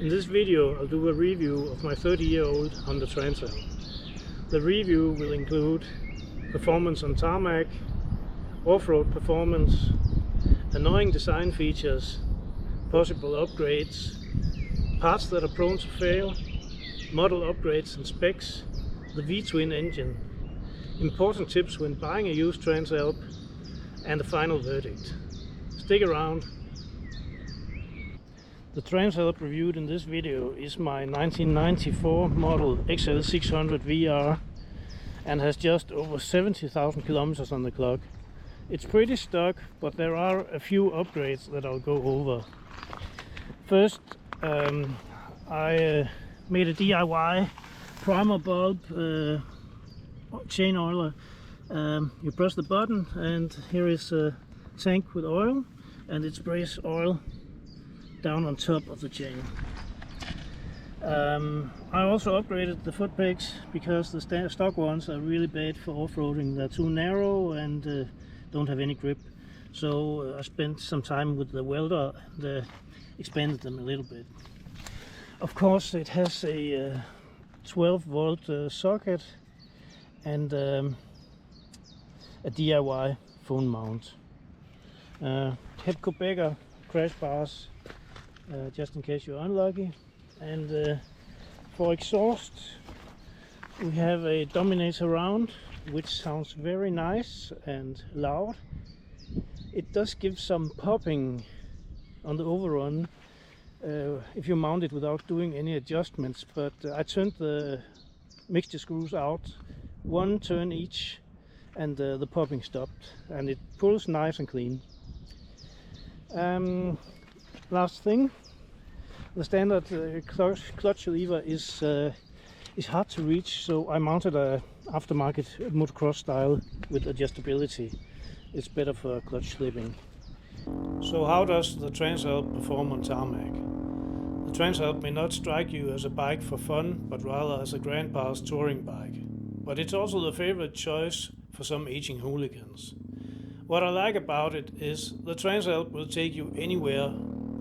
In this video I'll do a review of my 30-year-old Honda Transalp. The review will include performance on tarmac, off-road performance, annoying design features, possible upgrades, parts that are prone to fail, model upgrades and specs, the V-twin engine, important tips when buying a used Transalp, and the final verdict. Stick around. The Transalp reviewed in this video is my 1994 model XL600V and has just over 70,000 kilometers on the clock. It's pretty stock, but there are a few upgrades that I'll go over. First, I made a DIY primer bulb chain oiler. You press the button and here is a tank with oil, and it sprays oil down on top of the chain. I also upgraded the foot pegs because the stock ones are really bad for off-roading. They're too narrow and don't have any grip. So I spent some time with the welder and expanded them a little bit. Of course, it has a 12-volt socket and a DIY phone mount. Hepco crash bars, just in case you're unlucky. And for exhaust, we have a Dominator round, which sounds very nice and loud. It does give some popping on the overrun if you mount it without doing any adjustments, but I turned the mixture screws out, one turn each, and the popping stopped, and it pulls nice and clean. Last thing, the standard clutch lever is hard to reach, so I mounted a aftermarket motocross style with adjustability. It's better for clutch slipping. So how does the Transalp perform on tarmac? The Transalp may not strike you as a bike for fun, but rather as a grandpa's touring bike. But it's also the favorite choice for some aging hooligans. What I like about it is the Transalp will take you anywhere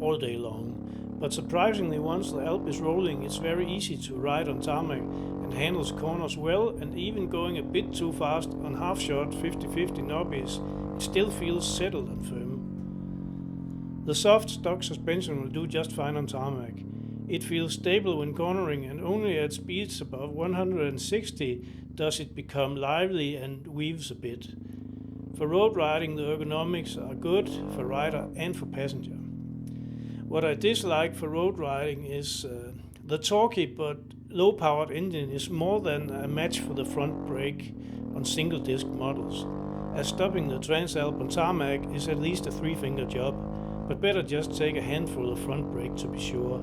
all day long. But surprisingly, once the Alp is rolling, it's very easy to ride on tarmac and handles corners well, and even going a bit too fast on half-shot 50-50 knobbies, it still feels settled and firm. The soft stock suspension will do just fine on tarmac. It feels stable when cornering, and only at speeds above 160 does it become lively and weaves a bit. For road riding, the ergonomics are good for rider and for passenger. What I dislike for road riding is the torquey but low-powered engine is more than a match for the front brake on single-disc models, as stopping the Transalp on tarmac is at least a 3-finger job, but better just take a handful of front brake to be sure.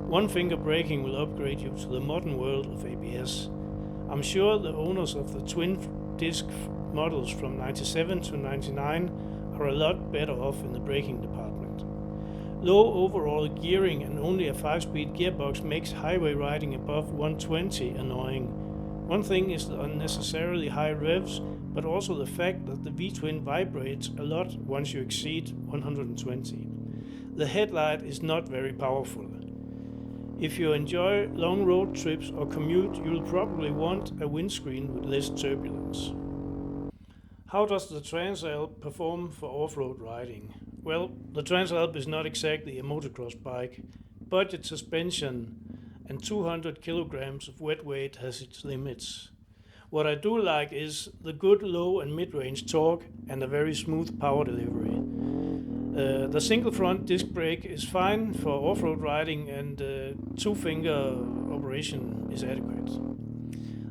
1-finger braking will upgrade you to the modern world of ABS. I'm sure the owners of the twin-disc models from 97 to 99 are a lot better off in the braking department. Low overall gearing and only a 5-speed gearbox makes highway riding above 120 annoying. One thing is the unnecessarily high revs, but also the fact that the V-twin vibrates a lot once you exceed 120. The headlight is not very powerful. If you enjoy long road trips or commute, you'll probably want a windscreen with less turbulence. How does the Transalp perform for off-road riding? Well, the Transalp is not exactly a motocross bike. Budget suspension and 200 kilograms of wet weight has its limits. What I do like is the good low and mid-range torque and a very smooth power delivery. The single front disc brake is fine for off-road riding, and 2-finger operation is adequate.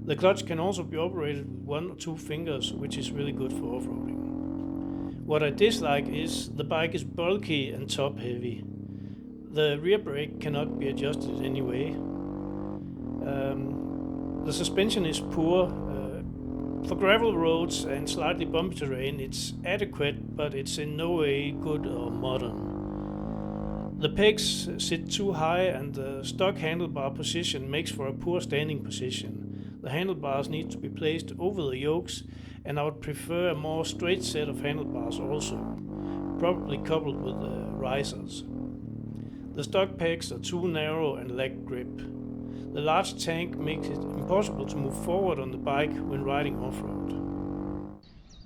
The clutch can also be operated with 1 or 2 fingers, which is really good for off-roading. What I dislike is the bike is bulky and top-heavy. The rear brake cannot be adjusted anyway. The suspension is poor. For gravel roads and slightly bumpy terrain, it's adequate, but it's in no way good or modern. The pegs sit too high, and the stock handlebar position makes for a poor standing position. The handlebars need to be placed over the yokes, and I would prefer a more straight set of handlebars also, probably coupled with risers. The stock pegs are too narrow and lack grip. The large tank makes it impossible to move forward on the bike when riding off-road.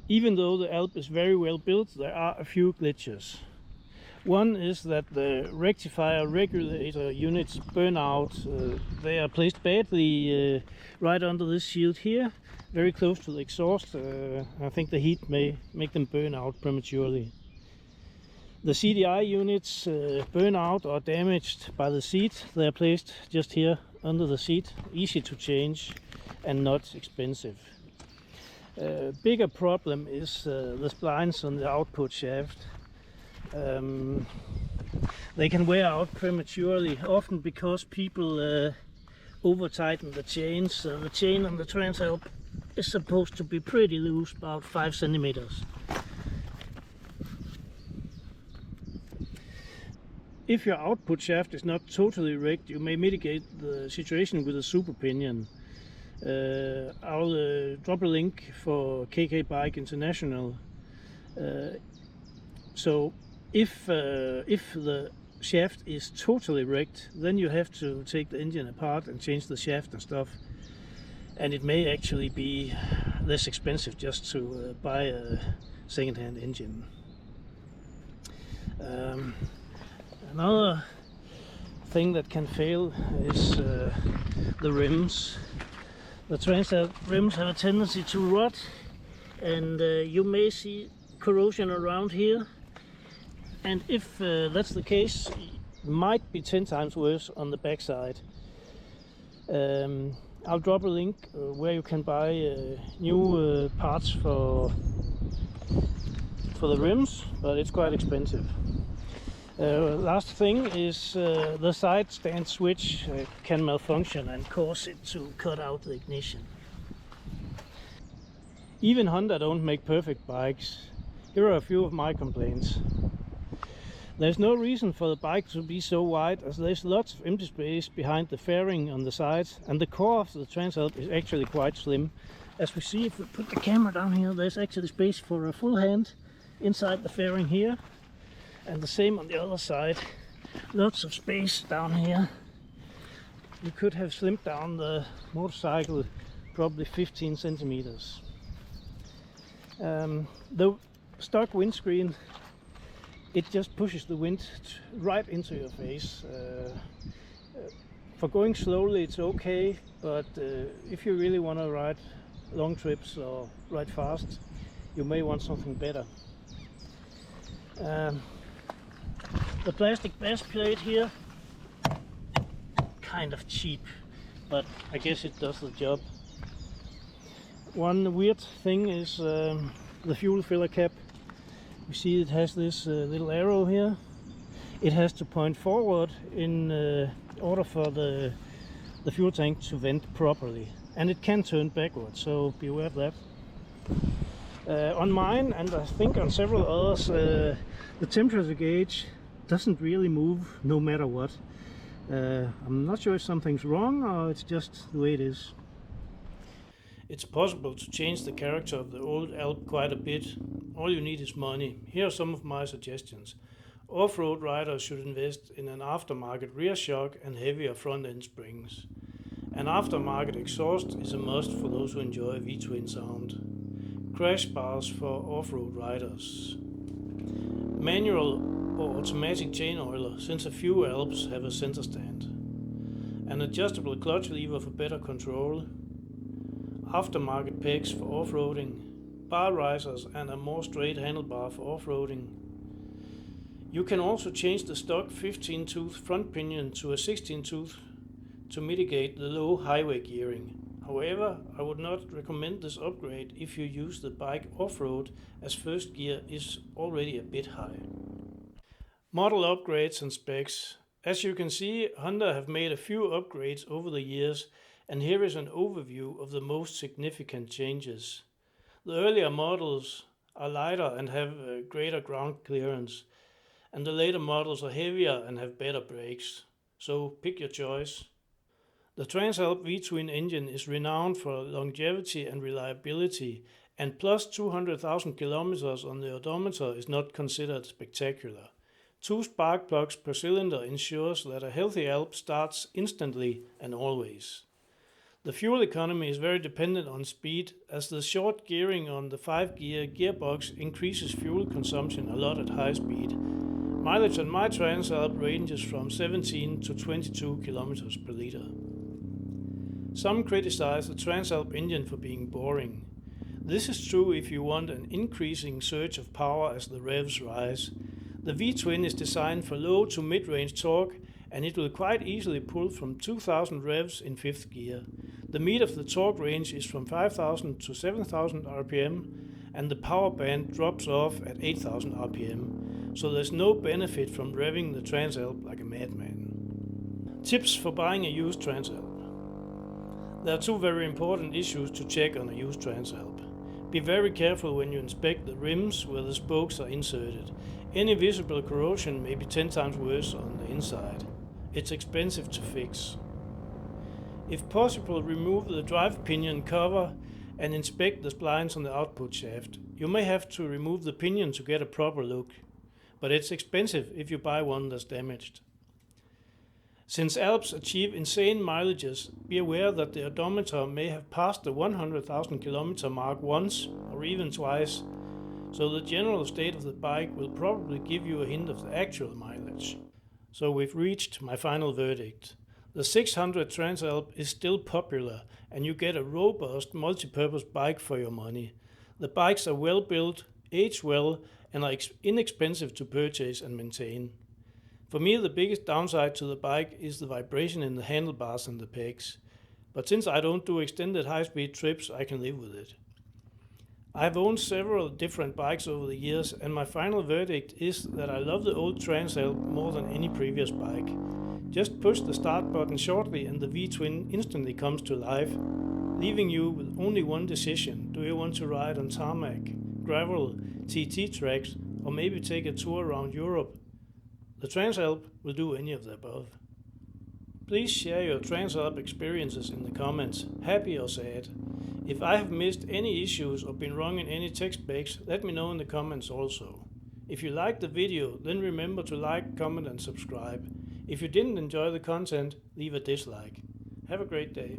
Even though the Alp is very well built, there are a few glitches. One is that the rectifier regulator units burn out. They are placed badly right under this shield here, very close to the exhaust. I think the heat may make them burn out prematurely. The CDI units burn out or damaged by the seat. They are placed just here under the seat, easy to change and not expensive. Bigger problem is the splines on the output shaft. They can wear out prematurely, often because people over tighten the chains. The chain on the Transalp is supposed to be pretty loose, about 5 centimeters. If your output shaft is not totally rigged, you may mitigate the situation with a super pinion. I'll drop a link for KK Bike International. So if the shaft is totally rigged, then you have to take the engine apart and change the shaft and stuff. And it may actually be less expensive just to buy a second-hand engine. Another thing that can fail is the rims. The Transalp rims have a tendency to rot, and you may see corrosion around here. And if that's the case, it might be 10 times worse on the backside. I'll drop a link where you can buy new parts for the rims, but it's quite expensive. Last thing is the side stand switch can malfunction and cause it to cut out the ignition. Even Honda don't make perfect bikes. Here are a few of my complaints. There's no reason for the bike to be so wide, as there's lots of empty space behind the fairing on the sides, and the core of the Transalp is actually quite slim. As we see, if we put the camera down here, there's actually space for a full hand inside the fairing here. And the same on the other side, lots of space down here. You could have slimmed down the motorcycle probably 15 centimeters. The stock windscreen, it just pushes the wind right into your face. For going slowly it's okay, but if you really want to ride long trips or ride fast, you may want something better. The plastic base plate here, kind of cheap, but I guess it does the job. One weird thing is the fuel filler cap. You see it has this little arrow here. It has to point forward in order for the fuel tank to vent properly, and it can turn backwards, so beware of that. On mine, and I think on several others, the temperature gauge doesn't really move no matter what. I'm not sure if something's wrong or it's just the way it is. It's possible to change the character of the old Alp quite a bit. All you need is money. Here are some of my suggestions. Off-road riders should invest in an aftermarket rear shock and heavier front end springs. An aftermarket exhaust is a must for those who enjoy V-twin sound. Crash bars for off-road riders. Manual or automatic chain oiler, since a few Alps have a center stand. An adjustable clutch lever for better control. Aftermarket pegs for off-roading. Bar risers and a more straight handlebar for off-roading. You can also change the stock 15-tooth front pinion to a 16-tooth to mitigate the low highway gearing. However, I would not recommend this upgrade if you use the bike off-road, as first gear is already a bit high. Model upgrades and specs. As you can see, Honda have made a few upgrades over the years, and here is an overview of the most significant changes. The earlier models are lighter and have greater ground clearance, and the later models are heavier and have better brakes. So pick your choice. The Transalp V-twin engine is renowned for longevity and reliability, and plus 200,000 kilometers on the odometer is not considered spectacular. 2 spark plugs per cylinder ensures that a healthy Alp starts instantly and always. The fuel economy is very dependent on speed, as the short gearing on the 5-gear gearbox increases fuel consumption a lot at high speed. Mileage on my Transalp ranges from 17 to 22 kilometers per liter. Some criticize the Transalp engine for being boring. This is true if you want an increasing surge of power as the revs rise. The V-twin is designed for low to mid-range torque, and it will quite easily pull from 2000 revs in 5th gear. The meat of the torque range is from 5000 to 7000 RPM, and the power band drops off at 8000 RPM, so there's no benefit from revving the Transalp like a madman. Tips for buying a used Transalp. There are 2 very important issues to check on a used Transalp. Be very careful when you inspect the rims where the spokes are inserted. Any visible corrosion may be 10 times worse on the inside. It's expensive to fix. If possible, remove the drive pinion cover and inspect the splines on the output shaft. You may have to remove the pinion to get a proper look, but it's expensive if you buy one that's damaged. Since Alps achieve insane mileages, be aware that the odometer may have passed the 100,000 kilometer mark once or even twice, so the general state of the bike will probably give you a hint of the actual mileage. So we've reached my final verdict. The 600 Transalp is still popular, and you get a robust multi-purpose bike for your money. The bikes are well built, age well, and are inexpensive to purchase and maintain. For me, the biggest downside to the bike is the vibration in the handlebars and the pegs. But since I don't do extended high-speed trips, I can live with it. I've owned several different bikes over the years, and my final verdict is that I love the old Transalp more than any previous bike. Just push the start button shortly and the V-twin instantly comes to life, leaving you with only one decision. Do you want to ride on tarmac, gravel, TT tracks, or maybe take a tour around Europe? The Transalp will do any of the above. Please share your Transalp experiences in the comments, happy or sad. If I have missed any issues or been wrong in any tech specs, let me know in the comments also. If you liked the video, then remember to like, comment and subscribe. If you didn't enjoy the content, leave a dislike. Have a great day.